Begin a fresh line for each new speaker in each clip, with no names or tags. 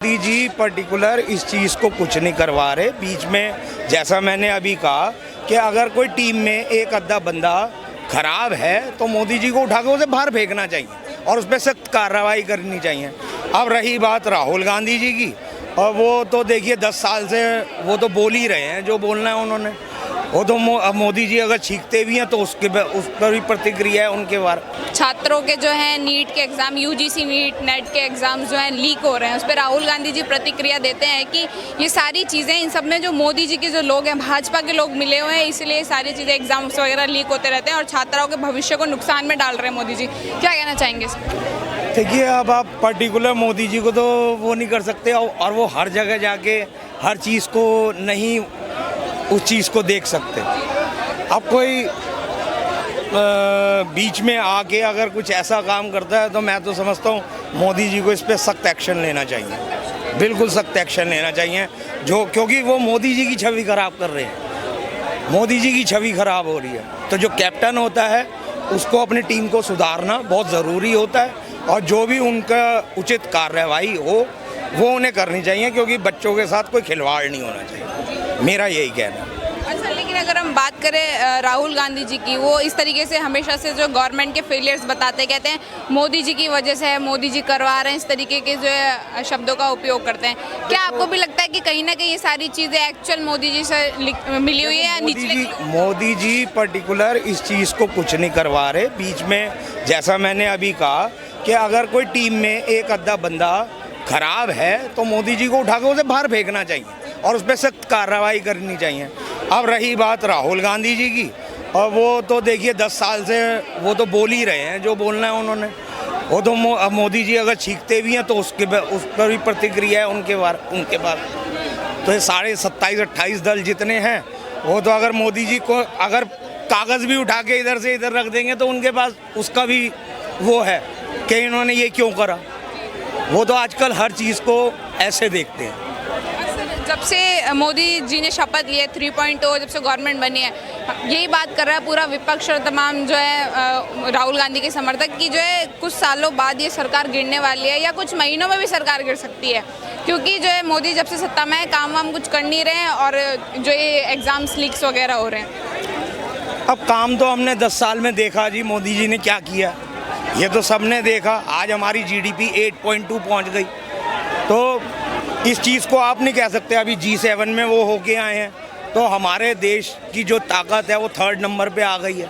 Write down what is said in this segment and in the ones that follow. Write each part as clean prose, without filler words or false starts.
Modi ji particular इस चीज़ को कुछ नहीं करवा रहे। बीच में जैसा मैंने अभी कहा कि अगर कोई टीम में एक आधा बंदा खराब है तो मोदी जी को उठा के उसे बाहर फेंकना चाहिए और उस पर सख्त कार्रवाई करनी चाहिए। अब रही बात राहुल गांधी जी की, और वो तो देखिए 10 साल से वो तो बोल ही रहे हैं जो बोलना है उन्होंने। वो तो मोदी जी अगर छींकते भी हैं तो उस पर भी प्रतिक्रिया है उनके बारे।
छात्रों के जो है नीट के एग्ज़ाम, यूजीसी नीट नेट के एग्ज़ाम्स जो हैं लीक हो रहे हैं, उस पर राहुल गांधी जी प्रतिक्रिया देते हैं कि ये सारी चीज़ें, इन सब में जो मोदी जी के जो लोग हैं, भाजपा के लोग मिले हुए हैं, इसलिए ये सारी चीज़ें एग्ज़ाम्स वगैरह लीक होते रहते हैं और छात्राओं के भविष्य को नुकसान में डाल रहे हैं मोदी जी। क्या कहना चाहेंगे इस पर?
देखिए, अब आप पर्टिकुलर मोदी जी को तो वो नहीं कर सकते, और वो हर जगह जाके हर चीज़ को नहीं उस चीज़ को देख सकते। अब कोई बीच में आके अगर कुछ ऐसा काम करता है तो मैं तो समझता हूँ मोदी जी को इस पर सख्त एक्शन लेना चाहिए, बिल्कुल सख्त एक्शन लेना चाहिए, क्योंकि वो मोदी जी की छवि खराब कर रहे हैं। मोदी जी की छवि खराब हो रही है, तो जो कैप्टन होता है उसको अपनी टीम को सुधारना बहुत ज़रूरी होता है, और जो भी उनका उचित कार्रवाई हो वो उन्हें करनी चाहिए, क्योंकि बच्चों के साथ कोई खिलवाड़ नहीं होना चाहिए, मेरा यही कहना है।
अच्छा, लेकिन अगर हम बात करें राहुल गांधी जी की, वो इस तरीके से हमेशा से जो गवर्नमेंट के फेलियर्स बताते, कहते हैं मोदी जी की वजह से है, मोदी जी करवा रहे हैं, इस तरीके के जो है शब्दों का उपयोग करते हैं। क्या आपको भी लगता है कि कहीं ना कहीं ये सारी चीज़ें एक्चुअल मोदी जी से मिली हुई है या निचले?
मोदी जी पर्टिकुलर इस चीज़ को कुछ नहीं करवा रहे। बीच में जैसा मैंने अभी कहा कि अगर कोई टीम में एक आधा बंदा खराब है तो मोदी जी को उठा के उसे बाहर फेंकना चाहिए और उस पर सख्त कार्रवाई करनी चाहिए। अब रही बात राहुल गांधी जी की, और वो तो देखिए 10 साल से वो तो बोल ही रहे हैं जो बोलना है उन्होंने। वो तो मोदी जी अगर छींकते भी हैं तो उस पर भी प्रतिक्रिया है उनके पास। तो ये सारे 27-28 दल जितने हैं, वो तो अगर मोदी जी को अगर कागज़ भी उठा के इधर से इधर रख देंगे तो उनके पास उसका भी वो है कि इन्होंने ये क्यों करा। वो तो आजकल हर चीज़ को ऐसे देखते हैं।
जब से मोदी जी ने शपथ ली है 3.0, जब से गवर्नमेंट बनी है, यही बात कर रहा है पूरा विपक्ष और तमाम जो है राहुल गांधी के समर्थक की, जो है कुछ सालों बाद ये सरकार गिरने वाली है या कुछ महीनों में भी सरकार गिर सकती है, क्योंकि जो है मोदी जब से सत्ता में है काम वाम कुछ कर नहीं रहे हैं और जो ये एग्ज़ाम्स लीक्स वगैरह हो रहे हैं।
अब काम तो हमने 10 साल में देखा जी, मोदी जी ने क्या किया ये तो सबने देखा। आज हमारी GDP 8.2 पहुँच गई, तो इस चीज़ को आप नहीं कह सकते। अभी G7 में वो होके आए हैं, तो हमारे देश की जो ताकत है वो 3rd नंबर पे आ गई है।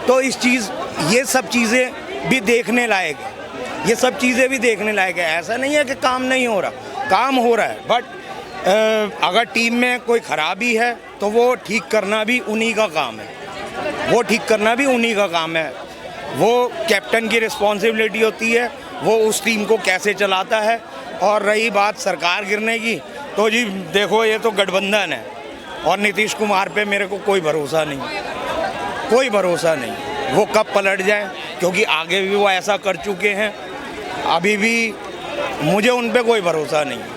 तो ये सब चीज़ें भी देखने लायक है, ये सब चीज़ें भी देखने लायक है। ऐसा नहीं है कि काम नहीं हो रहा, काम हो रहा है, बट अगर टीम में कोई खराबी है तो वो ठीक करना भी उन्हीं का काम है, वो ठीक करना भी उन्हीं का काम है। वो कैप्टन की रिस्पॉन्सिबिलिटी होती है, वो उस टीम को कैसे चलाता है। और रही बात सरकार गिरने की, तो जी देखो ये तो गठबंधन है और नीतीश कुमार पे मेरे को कोई भरोसा नहीं, कोई भरोसा नहीं। वो कब पलट जाए, क्योंकि आगे भी वो ऐसा कर चुके हैं, अभी भी मुझे उन पे कोई भरोसा नहीं।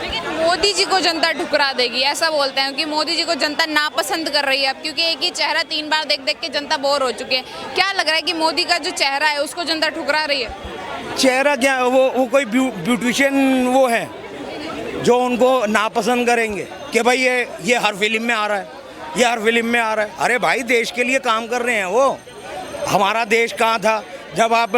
लेकिन मोदी जी को जनता ठुकरा देगी ऐसा बोलते हैं कि मोदी जी को जनता नापसंद कर रही है अब, क्योंकि एक ही चेहरा 3 बार देख देख के जनता बोर हो चुकी है। क्या लग रहा है कि मोदी का जो चेहरा है उसको जनता ठुकरा रही है?
चेहरा क्या, वो कोई ब्यूटिशियन वो है जो उनको नापसंद करेंगे कि भाई ये हर फिल्म में आ रहा है, ये हर फिल्म में आ रहा है। अरे भाई, देश के लिए काम कर रहे हैं वो। हमारा देश कहाँ था जब आप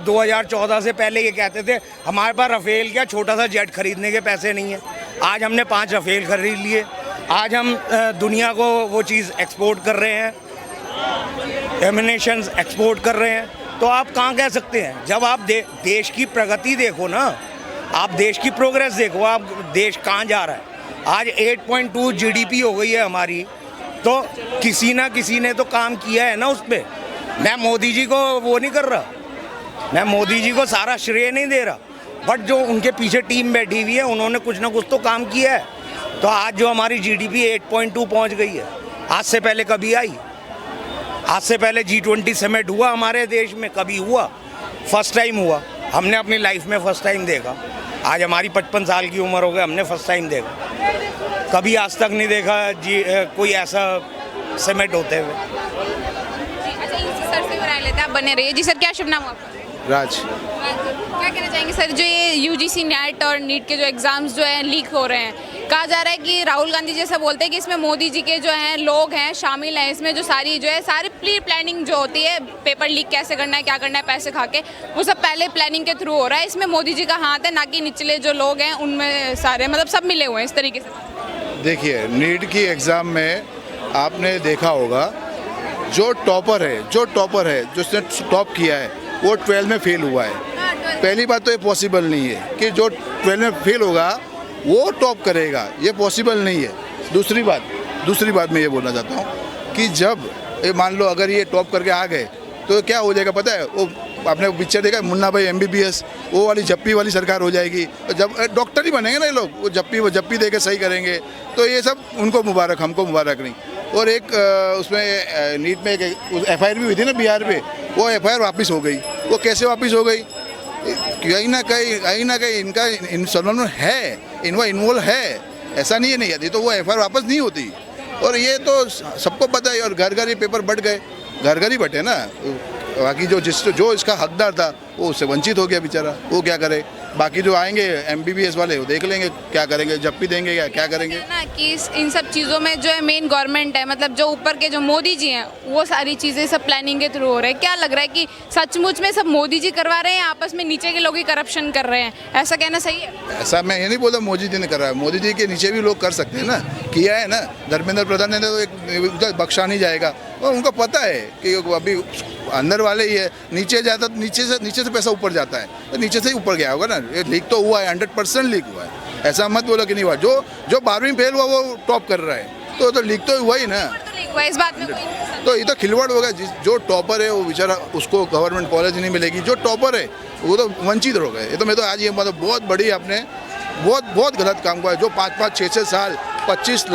2014 से पहले ये कहते थे हमारे पास राफेल क्या छोटा सा जेट खरीदने के पैसे नहीं है। आज हमने 5 राफेल खरीद लिए, आज हम दुनिया को वो चीज़ एक्सपोर्ट कर रहे हैं, एमिनेशंस एक्सपोर्ट कर रहे हैं। तो आप कहाँ कह सकते हैं, जब आप देश की प्रगति देखो ना, आप देश की प्रोग्रेस देखो, आप देश कहाँ जा रहा है। आज 8.2 GDP हो गई है हमारी, तो किसी ना किसी ने तो काम किया है ना उस पर। मैं मोदी जी को वो नहीं कर रहा, मैं मोदी जी को सारा श्रेय नहीं दे रहा, बट जो उनके पीछे टीम बैठी हुई है उन्होंने कुछ ना कुछ तो काम किया है। तो आज जो हमारी GDP 8.2 पहुँच गई है, आज से पहले कभी आई? आज से पहले G20 समिट हुआ हमारे देश में, कभी हुआ? फर्स्ट टाइम हुआ, हमने अपनी लाइफ में फर्स्ट टाइम देखा। आज हमारी 55 साल की उम्र हो गई, हमने फर्स्ट टाइम देखा, कभी आज तक नहीं देखा जी कोई ऐसा समिट होते हुए।
अच्छा, इसी सर से भी राय लेते हैं, आप बने रहिए। जी सर, क्या शुभ नाम आपका?
राज।
क्या कहना चाहेंगे सर, जो ये यूजीसी नेट और नीट के जो एग्जाम्स जो हैं लीक हो रहे हैं, कहा जा रहा है कि राहुल गांधी जैसा बोलते हैं कि इसमें मोदी जी के जो हैं लोग हैं शामिल हैं, इसमें जो सारी जो है सारी प्री प्लानिंग जो होती है, पेपर लीक कैसे करना है, क्या करना है पैसे खा के, वो सब पहले प्लानिंग के थ्रू हो रहा है। इसमें मोदी जी का हाथ है, ना कि निचले जो लोग हैं उनमें सारे मतलब सब मिले हुए हैं इस तरीके से।
देखिए, नीट की एग्ज़ाम में आपने देखा होगा, जो टॉपर है जिसने टॉप किया है वो 12 में फेल हुआ है। पहली बात तो ये पॉसिबल नहीं है कि जो 12 में फेल होगा वो टॉप करेगा, ये पॉसिबल नहीं है। दूसरी बात मैं ये बोलना चाहता हूँ कि जब ये मान लो अगर ये टॉप करके आ गए तो क्या हो जाएगा पता है? वो आपने पिक्चर देखा है मुन्ना भाई MBBS, वो वाली जप्पी वाली सरकार हो जाएगी। जब डॉक्टर ही बनेंगे ना ये लोग, वो जप्पी दे के सही करेंगे। तो ये सब उनको मुबारक, हमको मुबारक नहीं। और एक उसमें नीट में एक FIR भी हुई थी ना बिहार में, वो FIR वापस हो गई। वो कैसे वापस हो गई? कहीं ना कहीं इनका इन्वॉल्व है, इन्वॉल्व है, ऐसा नहीं है नहीं आती तो वो FIR वापस नहीं होती। और ये तो सबको पता है। और घर ये पेपर बट गए, घर ही बटे ना। बाकी जो इसका हकदार था वो उससे वंचित हो गया बेचारा, वो क्या करे? बाकी जो आएंगे MBBS वाले वो देख लेंगे क्या करेंगे, जप्पी देंगे या क्या करेंगे
ना। कि इन सब चीज़ों में जो है मेन गवर्नमेंट है, मतलब जो ऊपर के जो मोदी जी हैं वो सारी चीज़ें सब प्लानिंग के थ्रू हो रहे हैं। क्या लग रहा है कि सचमुच में सब मोदी जी करवा रहे हैं, आपस में नीचे के लोग ही करप्शन कर रहे हैं, ऐसा कहना सही है?
ऐसा मैं ये नहीं बोलता मोदी जी ने करा है, मोदी जी के नीचे भी लोग कर सकते हैं ना, किया है ना। धर्मेंद्र प्रधान ने तो एक बख्शा नहीं जाएगा, और उनको पता है कि अभी अंदर वाले ही है, नीचे जाता नीचे से पैसा ऊपर जाता है, तो नीचे से ही ऊपर गया होगा ना। ये लीक तो हुआ है, 100% लीक हुआ है, ऐसा मत बोलो कि नहीं हुआ। जो 12वीं फेल हुआ वो टॉप कर रहा है, तो लीक तो हुआ ही ना।
इस बात में
तो ये तो खिलवाड़ होगा। जो टॉपर है वो बेचारा, उसको गवर्नमेंट कॉलेज नहीं मिलेगी। जो टॉपर है वो तो वंचित हो गए। ये तो मैं तो आज ये मतलब बहुत बड़ी आपने बहुत गलत काम हुआ है। जो 5-5, 6-6 साल 25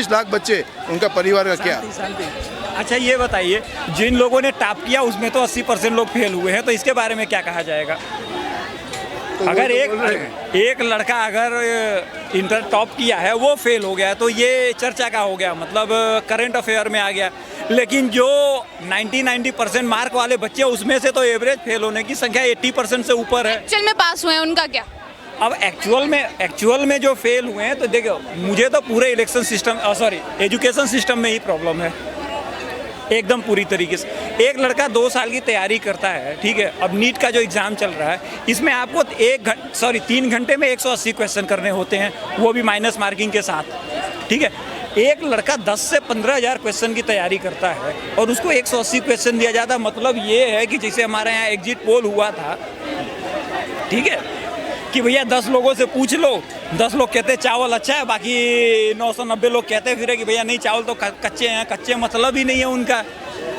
लाख बच्चे उनका परिवार का क्या?
अच्छा ये बताइए, जिन लोगों ने टॉप किया उसमें तो 80% लोग फेल हुए हैं, तो इसके बारे में क्या कहा जाएगा?
तो
अगर
तो
एक लड़का अगर इंटर टॉप किया है वो फेल हो गया तो ये चर्चा का हो गया, मतलब करंट अफेयर में आ गया। लेकिन जो 90% मार्क वाले बच्चे उसमें से तो एवरेज फेल होने की संख्या 80% से ऊपर है।
एक्चुअल में पास हुए हैं उनका क्या?
अब एक्चुअल में जो फेल हुए हैं, तो देखो मुझे तो पूरे एजुकेशन सिस्टम में ही प्रॉब्लम है एकदम पूरी तरीके से। एक लड़का 2 साल की तैयारी करता है, ठीक है, अब नीट का जो एग्ज़ाम चल रहा है इसमें आपको 3 घंटे में 180 क्वेश्चन करने होते हैं, वो भी माइनस मार्किंग के साथ, ठीक है। एक लड़का 10 से 15 हज़ार क्वेश्चन की तैयारी करता है और उसको 180 क्वेश्चन दिया जाता है। मतलब ये है कि जैसे हमारे यहाँ एग्जिट पोल हुआ था, ठीक है, कि भैया 10 लोगों से पूछ लो, 10 लोग कहते हैं चावल अच्छा है, बाकी 990 लोग कहते फिर कि भैया नहीं चावल तो कच्चे हैं, कच्चे मतलब ही नहीं है उनका।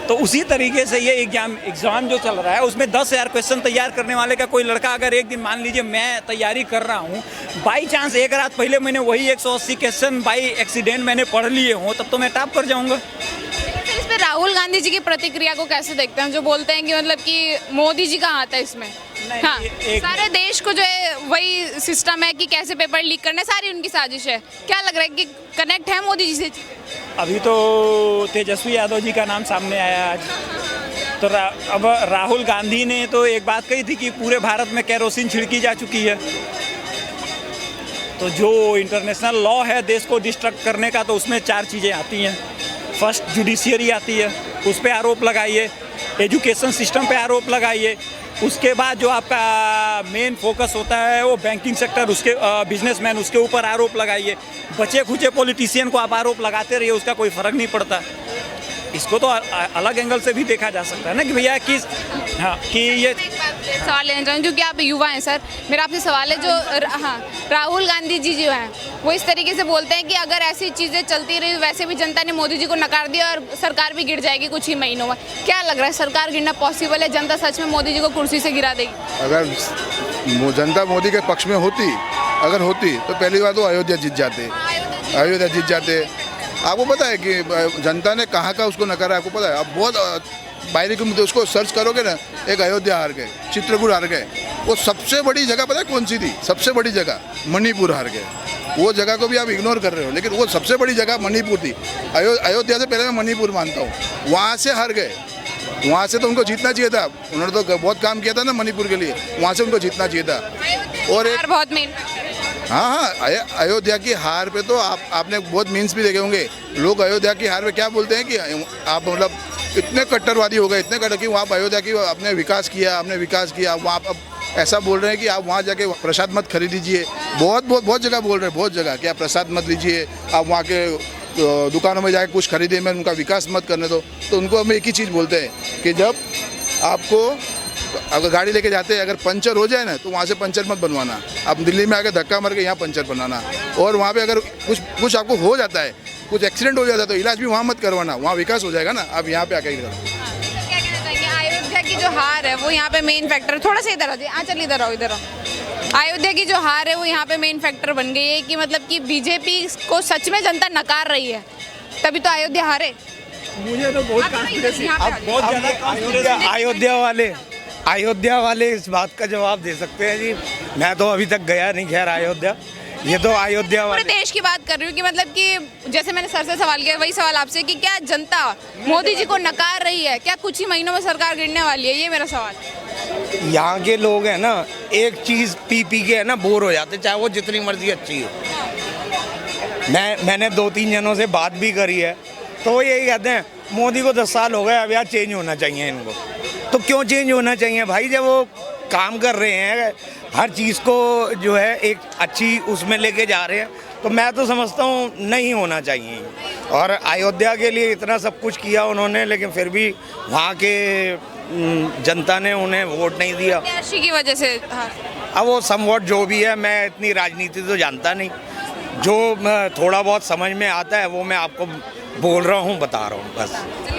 तो उसी तरीके से ये एग्ज़ाम जो चल रहा है उसमें 10,000 क्वेश्चन तैयार करने वाले का कोई लड़का अगर एक दिन मान लीजिए मैं तैयारी कर रहा हूँ, बाई चांस एक रात पहले मैंने वही 180 क्वेश्चन बाई एक्सीडेंट मैंने पढ़ लिए हों, तब तो मैं टॉप कर जाऊँगा।
इस पे राहुल गांधी जी की प्रतिक्रिया को कैसे देखते हैं, जो बोलते हैं कि मतलब कि मोदी जी का हाथ है इसमें? हाँ, सारे देश को जो है वही सिस्टम है कि कैसे पेपर लीक करना है, सारी उनकी साजिश है। क्या लग रहा है कि कनेक्ट है मोदी जी से?
अभी तो तेजस्वी यादव जी का नाम सामने आया आज, तो अब राहुल गांधी ने तो एक बात कही थी कि पूरे भारत में केरोसिन छिड़की जा चुकी है। तो जो इंटरनेशनल लॉ है देश को डिस्ट्रक्ट करने का, तो उसमें 4 चीज़ें आती हैं। फर्स्ट जुडिशियरी आती है, उस पर आरोप लगाइए, एजुकेशन सिस्टम पे आरोप लगाइए, उसके बाद जो आपका मेन फोकस होता है वो बैंकिंग सेक्टर, उसके बिजनेसमैन, उसके ऊपर आरोप लगाइए। बचे खुचे पॉलिटिशियन को आप आरोप लगाते रहिए, उसका कोई फ़र्क नहीं पड़ता। इसको तो अलग एंगल से भी देखा जा सकता है ना कि भैया कि ये
सवाल लेना चाहूँगी क्योंकि आप युवा हैं सर। मेरा आपसे सवाल है, जो राहुल गांधी जी जो हैं वो इस तरीके से बोलते हैं कि अगर ऐसी चीज़ें चलती रही, वैसे भी जनता ने मोदी जी को नकार दिया और सरकार भी गिर जाएगी कुछ ही महीनों में। क्या लग रहा है, सरकार गिरना पॉसिबल है? जनता सच में मोदी जी को कुर्सी से गिरा देगी?
अगर जनता मोदी के पक्ष में होती तो पहली बार तो अयोध्या जीत जाते। आपको पता है कि जनता ने कहाँ का उसको नकारा, आपको पता है? अब बहुत बाहरी के मुद्दे उसको सर्च करोगे ना, एक अयोध्या हार गए, चित्रकूट हार गए, वो सबसे बड़ी जगह पता है कौन सी थी? सबसे बड़ी जगह मणिपुर हार गए। वो जगह को भी आप इग्नोर कर रहे हो, लेकिन वो सबसे बड़ी जगह मणिपुर थी। अयोध्या से पहले मैं मणिपुर मानता हूँ, वहाँ से हार गए। वहाँ से तो उनको जीतना चाहिए था। उन्होंने तो बहुत काम किया था ना मणिपुर के लिए, वहाँ से उनको जीतना चाहिए था। और एक
हार बहुत मेन
हाँ, अयोध्या की हार पे तो आपने बहुत मीन्स भी देखे होंगे। लोग अयोध्या की हार पे क्या बोलते हैं कि आप मतलब इतने कट्टरवादी हो गए, इतने कट्टर कि वहाँ अयोध्या की आपने विकास किया वहाँ अब ऐसा बोल रहे हैं कि आप वहाँ जाके प्रसाद मत खरीद लीजिए। बहुत जगह बोल रहे हैं, बहुत जगह कि आप प्रसाद मत लीजिए, आप वहाँ के दुकानों में जाके कुछ खरीदे, मैं उनका विकास मत करने दो। तो उनको हम एक ही चीज़ बोलते हैं कि जब आपको अगर गाड़ी लेके जाते हैं, अगर पंचर हो जाए ना तो वहाँ से पंचर मत बनवाना। आप दिल्ली में आकर धक्का मार के यहाँ पंचर बनाना। और वहाँ पे अगर कुछ आपको हो जाता है, कुछ एक्सीडेंट हो जाता है तो इलाज भी वहाँ मत करवाना, वहाँ विकास हो जाएगा ना। आप यहाँ पे आकर ही करो।
क्या कहना चाहेंगे? अयोध्या की जो हार है वो यहाँ पे मेन फैक्टर, थोड़ा सा इधर आ, चल इधर आओ। अयोध्या की जो हार है वो यहाँ पे मेन फैक्टर बन गई है कि मतलब कि बीजेपी को सच में जनता नकार रही है, तभी तो अयोध्या हारे।
मुझे तो बहुत कॉन्फिडेंस बहुत ज़्यादा
अयोध्या वाले इस बात का जवाब दे सकते हैं जी। मैं तो अभी तक गया नहीं खैर अयोध्या, ये तो अयोध्या
पूरे
वाले।
देश की बात कर रही हूँ कि मतलब कि जैसे मैंने सर से सवाल किया, वही सवाल आपसे कि क्या जनता मोदी जी को नकार रही है? क्या कुछ ही महीनों में सरकार गिरने वाली है? ये मेरा सवाल।
यहाँ के लोग हैं ना, एक चीज़ पी के है ना बोर हो जाते, चाहे वो जितनी मर्जी अच्छी हो। मैंने 2-3 जनों से बात भी करी है तो वो यही कहते हैं मोदी को 10 साल हो गए, अब यार चेंज होना चाहिए इनको। तो क्यों चेंज होना चाहिए भाई? जब वो काम कर रहे हैं, हर चीज़ को जो है एक अच्छी उसमें लेके जा रहे हैं, तो मैं तो समझता हूँ नहीं होना चाहिए। और अयोध्या के लिए इतना सब कुछ किया उन्होंने, लेकिन फिर भी वहाँ के जनता ने उन्हें वोट नहीं दिया।
प्रत्याशी की वजह से हाँ।
अब वो समवॉट जो भी है, मैं इतनी राजनीति तो जानता नहीं, जो थोड़ा बहुत समझ में आता है वो मैं आपको बोल रहा हूँ, बता रहा हूँ बस।